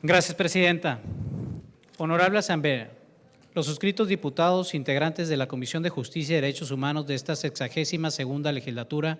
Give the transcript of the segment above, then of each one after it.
Gracias, Presidenta. Honorable Asamblea, los suscritos diputados integrantes de la Comisión de Justicia y Derechos Humanos de esta 62ª legislatura,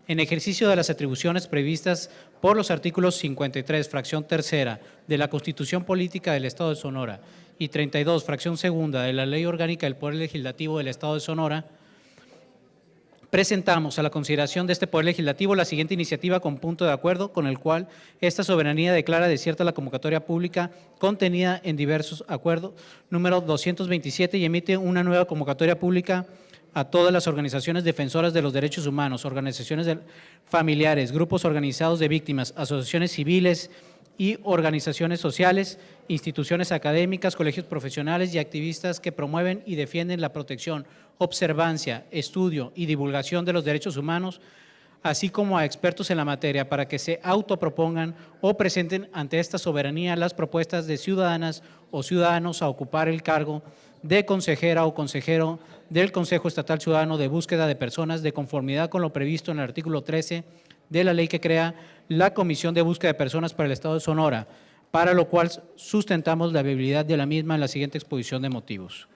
en ejercicio de las atribuciones previstas por los artículos 53, fracción tercera, de la Constitución Política del Estado de Sonora y 32, fracción segunda, de la Ley Orgánica del Poder Legislativo del Estado de Sonora, presentamos a la consideración de este Poder Legislativo la siguiente iniciativa con punto de acuerdo con el cual esta soberanía declara desierta la convocatoria pública contenida en diversos acuerdos número 227 y emite una nueva convocatoria pública a todas las organizaciones defensoras de los derechos humanos, organizaciones familiares, grupos organizados de víctimas, asociaciones civiles y organizaciones sociales, instituciones académicas, colegios profesionales y activistas que promueven y defienden la protección, observancia, estudio y divulgación de los derechos humanos, así como a expertos en la materia para que se autopropongan o presenten ante esta soberanía las propuestas de ciudadanas o ciudadanos a ocupar el cargo de consejera o consejero del Consejo Estatal Ciudadano de Búsqueda de Personas de conformidad con lo previsto en el artículo 13 de la ley que crea la Comisión de Búsqueda de Personas para el Estado de Sonora, para lo cual sustentamos la viabilidad de la misma en la siguiente exposición de motivos.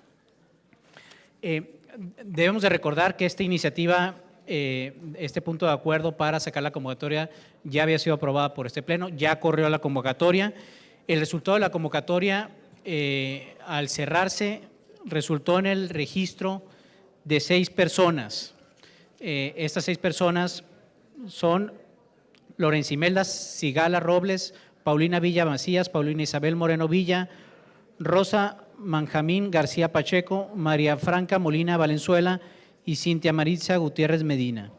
Debemos de recordar que esta iniciativa, este punto de acuerdo para sacar la convocatoria ya había sido aprobada por este Pleno, ya corrió la convocatoria. El resultado de la convocatoria, al cerrarse, resultó en el registro de 6 personas. Estas 6 personas son Lorenza Imelda Sigala Robles, Paulina Villa Macías, Paulina Isabel Moreno Villa, Rosa Manjamín García Pacheco, María Franca Molina Valenzuela y Cintia Maritza Gutiérrez Medina.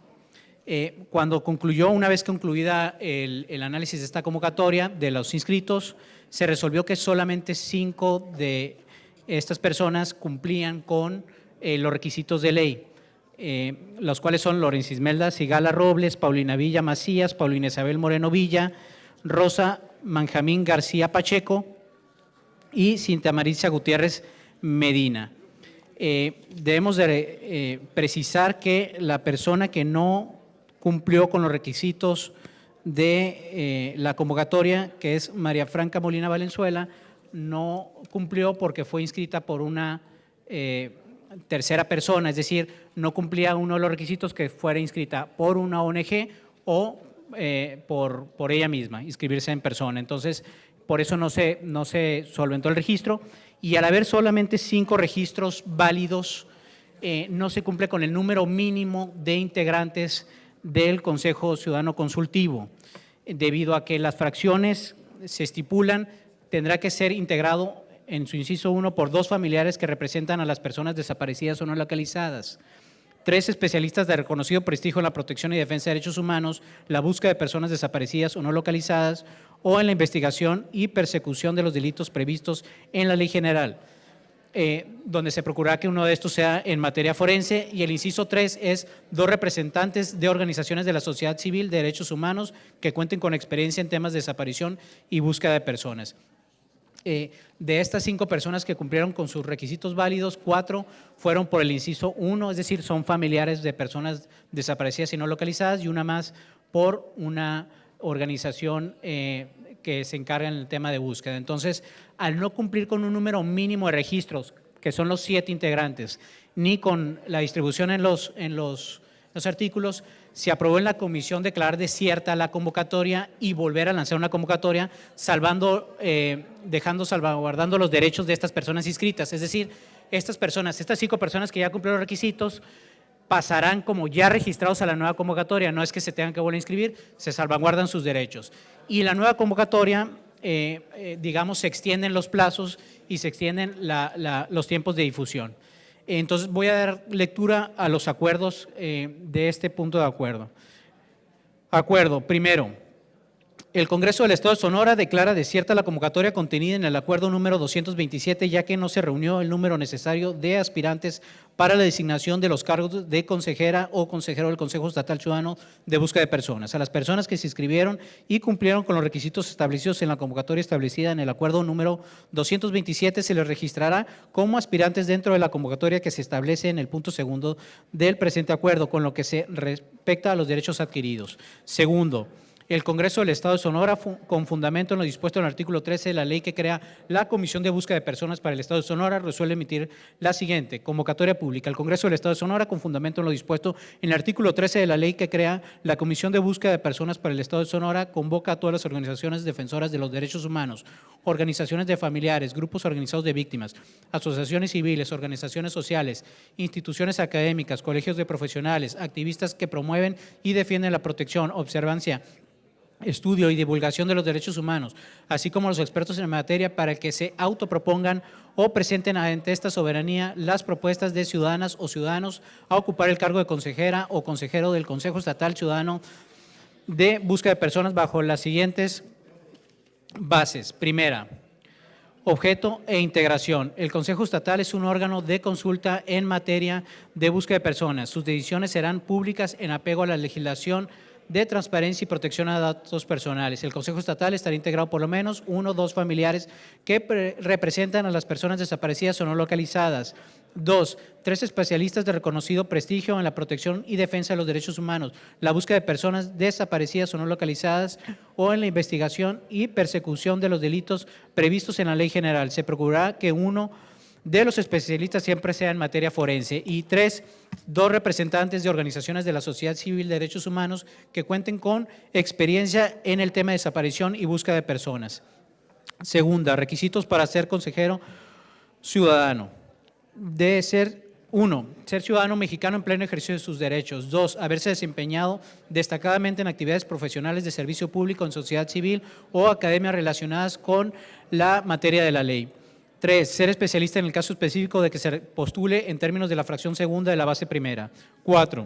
Una vez concluida el análisis de esta convocatoria de los inscritos, se resolvió que solamente 5 de estas personas cumplían con los requisitos de ley, los cuales son Lorenza Imelda Sigala Robles, Paulina Villa Macías, Paulina Isabel Moreno Villa, Rosa Manjamín García Pacheco y Cintia Maritza Gutiérrez Medina. Debemos de precisar que la persona que no cumplió con los requisitos de la convocatoria, que es María Franca Molina Valenzuela, no cumplió porque fue inscrita por una tercera persona, es decir, no cumplía uno de los requisitos que fuera inscrita por una ONG o por ella misma, inscribirse en persona. Entonces, por eso no se solventó el registro y al haber solamente 5 registros válidos, no se cumple con el número mínimo de integrantes del Consejo Ciudadano Consultivo, debido a que las fracciones se estipulan, tendrá que ser integrado en su inciso 1 por 2 familiares que representan a las personas desaparecidas o no localizadas, 3 especialistas de reconocido prestigio en la protección y defensa de derechos humanos, la búsqueda de personas desaparecidas o no localizadas o en la investigación y persecución de los delitos previstos en la Ley General, donde se procurará que uno de estos sea en materia forense, y el inciso 3 es 2 representantes de organizaciones de la sociedad civil de derechos humanos que cuenten con experiencia en temas de desaparición y búsqueda de personas. De estas 5 personas que cumplieron con sus requisitos válidos, 4 fueron por el inciso 1, es decir, son familiares de personas desaparecidas y no localizadas, y una más por una organización que se encarga en el tema de búsqueda. Entonces, al no cumplir con un número mínimo de registros, que son los 7 integrantes, ni con la distribución en los artículos, se aprobó en la comisión declarar desierta la convocatoria y volver a lanzar una convocatoria salvaguardando los derechos de estas personas inscritas. Es decir, estas 5 personas que ya cumplieron los requisitos pasarán como ya registrados a la nueva convocatoria, no es que se tengan que volver a inscribir, se salvaguardan sus derechos. Y la nueva convocatoria, digamos, se extienden los plazos y se extienden los tiempos de difusión. Entonces, voy a dar lectura a los acuerdos de este punto de acuerdo. Acuerdo, primero, el Congreso del Estado de Sonora declara desierta la convocatoria contenida en el acuerdo número 227, ya que no se reunió el número necesario de aspirantes para la designación de los cargos de consejera o consejero del Consejo Estatal Ciudadano de Búsqueda de Personas. A las personas que se inscribieron y cumplieron con los requisitos establecidos en la convocatoria establecida en el acuerdo número 227 se les registrará como aspirantes dentro de la convocatoria que se establece en el punto 2 del presente acuerdo, con lo que se respecta a los derechos adquiridos. Segundo, El Congreso del Estado de Sonora, con fundamento en lo dispuesto en el artículo 13 de la ley que crea la Comisión de Búsqueda de Personas para el Estado de Sonora, resuelve emitir la siguiente convocatoria pública. El Congreso del Estado de Sonora, con fundamento en lo dispuesto en el artículo 13 de la ley que crea la Comisión de Búsqueda de Personas para el Estado de Sonora, convoca a todas las organizaciones defensoras de los derechos humanos, organizaciones de familiares, grupos organizados de víctimas, asociaciones civiles, organizaciones sociales, instituciones académicas, colegios de profesionales, activistas que promueven y defienden la protección, observancia, estudio y divulgación de los derechos humanos, así como los expertos en materia para que se autopropongan o presenten ante esta soberanía las propuestas de ciudadanas o ciudadanos a ocupar el cargo de consejera o consejero del Consejo Estatal Ciudadano de Búsqueda de Personas bajo las siguientes bases. Primera, objeto e integración. El Consejo Estatal es un órgano de consulta en materia de búsqueda de personas. Sus decisiones serán públicas en apego a la legislación de transparencia y protección a datos personales. El Consejo Estatal estará integrado por lo menos 1 o 2 familiares que representan a las personas desaparecidas o no localizadas. 2, 3 especialistas de reconocido prestigio en la protección y defensa de los derechos humanos, la búsqueda de personas desaparecidas o no localizadas o en la investigación y persecución de los delitos previstos en la ley general. Se procurará que uno de los especialistas siempre sea en materia forense. Y 3, 2 representantes de organizaciones de la sociedad civil de derechos humanos que cuenten con experiencia en el tema de desaparición y búsqueda de personas. Segunda, requisitos para ser consejero ciudadano. Debe ser 1, ser ciudadano mexicano en pleno ejercicio de sus derechos. 2, haberse desempeñado destacadamente en actividades profesionales de servicio público en sociedad civil o academias relacionadas con la materia de la ley. 3, ser especialista en el caso específico de que se postule en términos de la fracción segunda de la base primera. 4,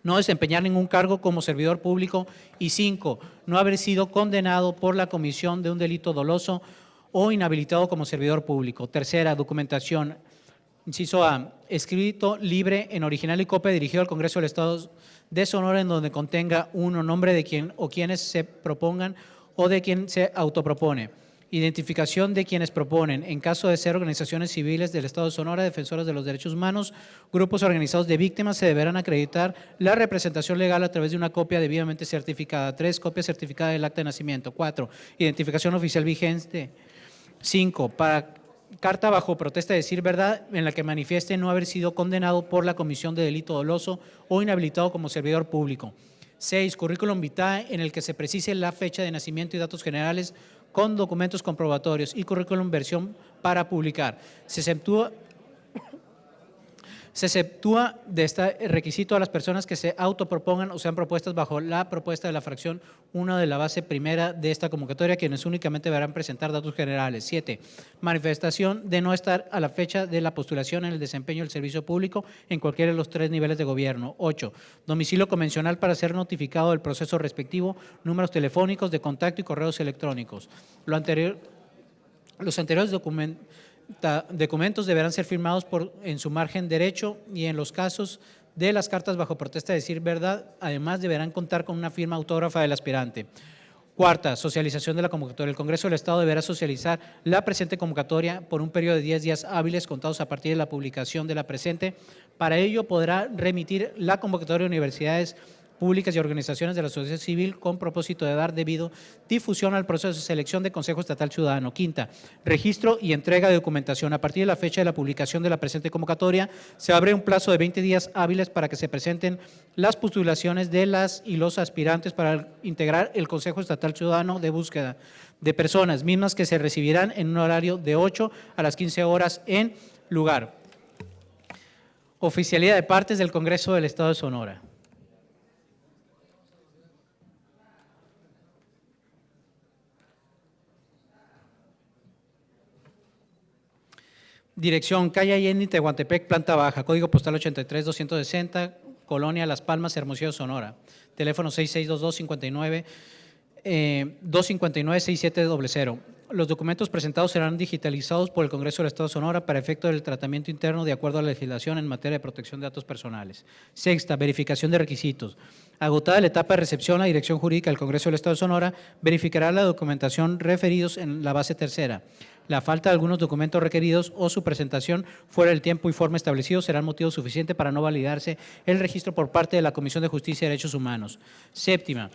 no desempeñar ningún cargo como servidor público. Y 5, no haber sido condenado por la comisión de un delito doloso o inhabilitado como servidor público. Tercera, documentación. Inciso A, escrito libre en original y copia dirigido al Congreso del Estado de Sonora en donde contenga 1, nombre de quien o quienes se propongan o de quien se autopropone. Identificación de quienes proponen, en caso de ser organizaciones civiles del Estado de Sonora, defensoras de los derechos humanos, grupos organizados de víctimas, se deberán acreditar la representación legal a través de una copia debidamente certificada. 3, copia certificada del acta de nacimiento. 4, identificación oficial vigente. 5, para carta bajo protesta de decir verdad en la que manifieste no haber sido condenado por la comisión de delito doloso o inhabilitado como servidor público. 6, currículum vitae en el que se precise la fecha de nacimiento y datos generales con documentos comprobatorios y currículum versión para publicar. Se exceptúa de este requisito a las personas que se autopropongan o sean propuestas bajo la propuesta de la fracción 1 de la base primera de esta convocatoria, quienes únicamente deberán presentar datos generales. 7, manifestación de no estar a la fecha de la postulación en el desempeño del servicio público en cualquiera de los 3 niveles de gobierno. 8, domicilio convencional para ser notificado del proceso respectivo, números telefónicos de contacto y correos electrónicos. Los anteriores documentos deberán ser firmados en su margen derecho y en los casos de las cartas bajo protesta de decir verdad, además deberán contar con una firma autógrafa del aspirante. Cuarta, socialización de la convocatoria. El Congreso del Estado deberá socializar la presente convocatoria por un periodo de 10 días hábiles contados a partir de la publicación de la presente. Para ello podrá remitir la convocatoria a universidades públicas y organizaciones de la sociedad civil con propósito de dar debido difusión al proceso de selección de Consejo Estatal Ciudadano. Quinta, registro y entrega de documentación. A partir de la fecha de la publicación de la presente convocatoria, se abre un plazo de 20 días hábiles para que se presenten las postulaciones de las y los aspirantes para integrar el Consejo Estatal Ciudadano de Búsqueda de Personas, mismas que se recibirán en un horario de 8 a las 15 horas en lugar. Oficialía de partes del Congreso del Estado de Sonora. Dirección, calle Allende, Tehuantepec, planta baja, código postal 83260, Colonia Las Palmas, Hermosillo, Sonora. Teléfono 6622-259-6700. Los documentos presentados serán digitalizados por el Congreso del Estado de Sonora para efecto del tratamiento interno de acuerdo a la legislación en materia de protección de datos personales. Sexta, verificación de requisitos. Agotada la etapa de recepción, la Dirección Jurídica del Congreso del Estado de Sonora verificará la documentación referidos en la base tercera. La falta de algunos documentos requeridos o su presentación fuera del tiempo y forma establecido serán motivo suficiente para no validarse el registro por parte de la Comisión de Justicia y Derechos Humanos. Séptima,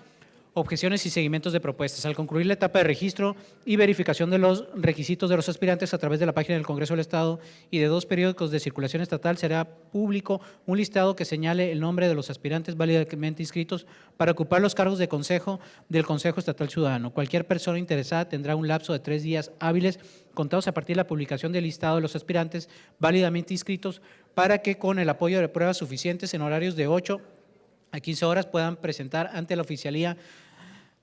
objeciones y seguimientos de propuestas. Al concluir la etapa de registro y verificación de los requisitos de los aspirantes a través de la página del Congreso del Estado y de 2 periódicos de circulación estatal, será público un listado que señale el nombre de los aspirantes válidamente inscritos para ocupar los cargos de consejo del Consejo Estatal Ciudadano. Cualquier persona interesada tendrá un lapso de 3 días hábiles contados a partir de la publicación del listado de los aspirantes válidamente inscritos para que, con el apoyo de pruebas suficientes en horarios de 8 a 15 horas, puedan presentar ante la oficialía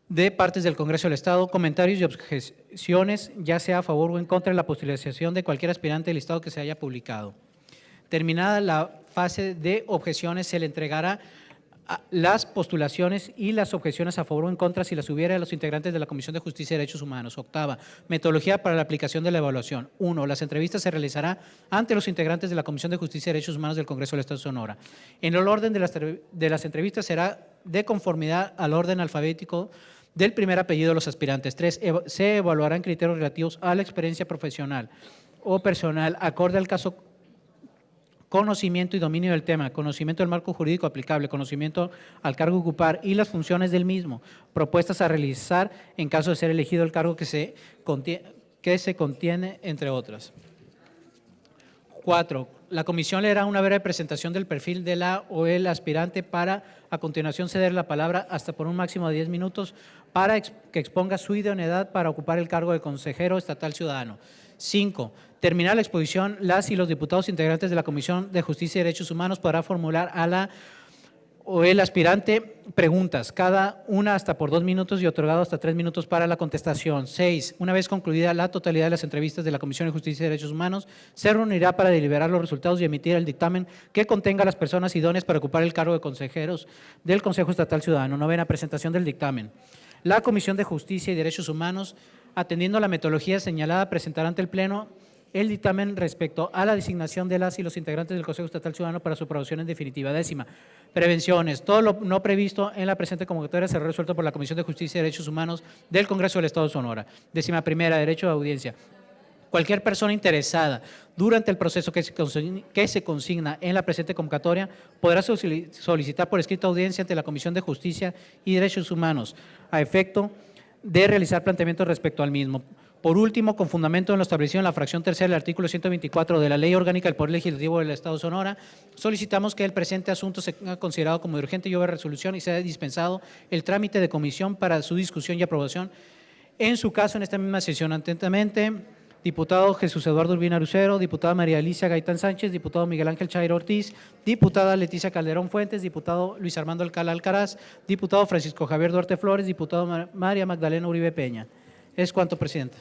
de partes del Congreso del Estado comentarios y objeciones, ya sea a favor o en contra de la postulación de cualquier aspirante del listado que se haya publicado. Terminada la fase de objeciones, se le entregará las postulaciones y las objeciones a favor o en contra, si las hubiera, a los integrantes de la Comisión de Justicia y Derechos Humanos. Octava, metodología para la aplicación de la evaluación. 1. Las entrevistas se realizará ante los integrantes de la Comisión de Justicia y Derechos Humanos del Congreso del Estado de Sonora. En el orden de las entrevistas será de conformidad al orden alfabético del primer apellido de los aspirantes. 3. Se evaluarán criterios relativos a la experiencia profesional o personal acorde al caso, conocimiento y dominio del tema, conocimiento del marco jurídico aplicable, conocimiento al cargo a ocupar y las funciones del mismo, propuestas a realizar en caso de ser elegido el cargo que se contiene, entre otras. 4. La comisión leerá una breve presentación del perfil de la o el aspirante para, a continuación, ceder la palabra hasta por un máximo de 10 minutos para que exponga su idoneidad para ocupar el cargo de consejero estatal ciudadano. 5. Terminar la exposición, las y los diputados integrantes de la Comisión de Justicia y Derechos Humanos podrá formular a la o el aspirante preguntas, cada una hasta por 2 minutos y otorgado hasta 3 minutos para la contestación. 6. Una vez concluida la totalidad de las entrevistas de la Comisión de Justicia y Derechos Humanos, se reunirá para deliberar los resultados y emitir el dictamen que contenga las personas idóneas para ocupar el cargo de consejeros del Consejo Estatal Ciudadano. 9. Presentación del dictamen. La Comisión de Justicia y Derechos Humanos, atendiendo a la metodología señalada, presentará ante el Pleno el dictamen respecto a la designación de las y los integrantes del Consejo Estatal Ciudadano para su aprobación en definitiva. 10. Prevenciones. Todo lo no previsto en la presente convocatoria será resuelto por la Comisión de Justicia y Derechos Humanos del Congreso del Estado de Sonora. 11. Derecho de audiencia. Cualquier persona interesada durante el proceso que se consigna en la presente convocatoria podrá solicitar por escrito audiencia ante la Comisión de Justicia y Derechos Humanos a efecto de realizar planteamientos respecto al mismo. Por último, con fundamento en lo establecido en la fracción tercera del artículo 124 de la Ley Orgánica del Poder Legislativo del Estado de Sonora, solicitamos que el presente asunto sea considerado como urgente y obra de resolución y sea dispensado el trámite de comisión para su discusión y aprobación. En su caso, en esta misma sesión, atentamente, diputado Jesús Eduardo Urbina Lucero, diputada María Alicia Gaitán Sánchez, diputado Miguel Ángel Chairo Ortiz, diputada Leticia Calderón Fuentes, diputado Luis Armando Alcalá Alcaraz, diputado Francisco Javier Duarte Flores, diputado María Magdalena Uribe Peña. Es cuanto, presidenta.